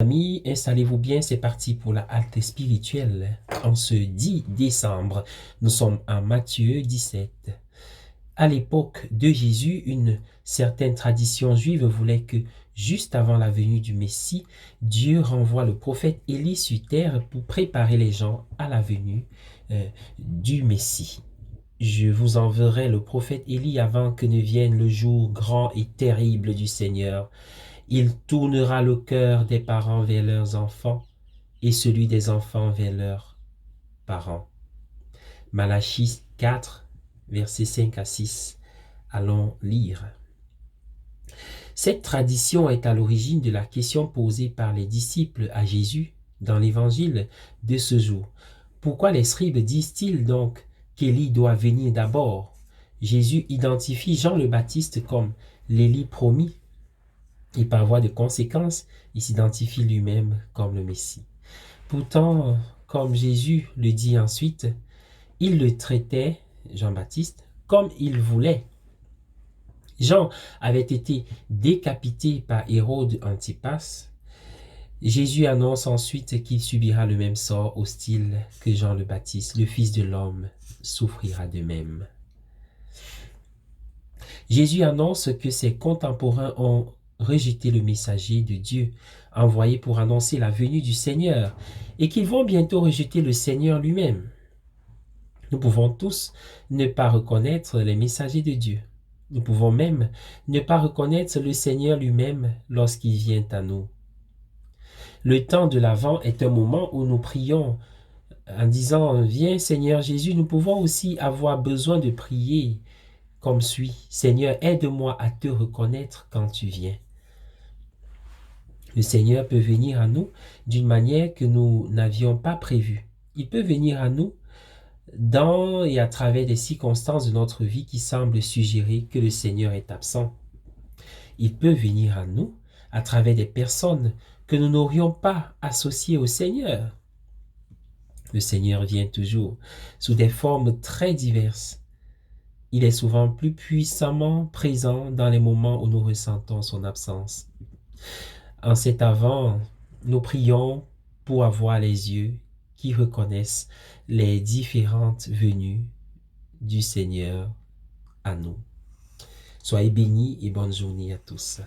Amis, installez-vous bien, c'est parti pour la halte spirituelle. En ce 10 décembre, nous sommes en Matthieu 17. À l'époque de Jésus, une certaine tradition juive voulait que, juste avant la venue du Messie, Dieu renvoie le prophète Élie sur terre pour préparer les gens à la venue du Messie. Je vous enverrai le prophète Élie avant que ne vienne le jour grand et terrible du Seigneur. Il tournera le cœur des parents vers leurs enfants et celui des enfants vers leurs parents. Malachie 4, versets 5 à 6. Allons lire. Cette tradition est à l'origine de la question posée par les disciples à Jésus dans l'évangile de ce jour. Pourquoi les scribes disent-ils donc qu'Élie doit venir d'abord? Jésus identifie Jean le Baptiste comme l'Élie promis. Et par voie de conséquence, il s'identifie lui-même comme le Messie. Pourtant, comme Jésus le dit ensuite, il le traitait, Jean-Baptiste, comme il voulait. Jean avait été décapité par Hérode Antipas. Jésus annonce ensuite qu'il subira le même sort hostile que Jean le Baptiste. Le Fils de l'homme souffrira de même. Jésus annonce que ses contemporains ont rejeté le messager de Dieu, envoyé pour annoncer la venue du Seigneur, et qu'ils vont bientôt rejeter le Seigneur lui-même. Nous pouvons tous ne pas reconnaître les messagers de Dieu. Nous pouvons même ne pas reconnaître le Seigneur lui-même lorsqu'il vient à nous. Le temps de l'Avent est un moment où nous prions en disant « Viens Seigneur Jésus ». Nous pouvons aussi avoir besoin de prier comme suit. « Seigneur, aide-moi à te reconnaître quand tu viens ». Le Seigneur peut venir à nous d'une manière que nous n'avions pas prévue. Il peut venir à nous dans et à travers des circonstances de notre vie qui semblent suggérer que le Seigneur est absent. Il peut venir à nous à travers des personnes que nous n'aurions pas associées au Seigneur. Le Seigneur vient toujours sous des formes très diverses. Il est souvent plus puissamment présent dans les moments où nous ressentons son absence. En cet Avent, nous prions pour avoir les yeux qui reconnaissent les différentes venues du Seigneur à nous. Soyez bénis et bonne journée à tous.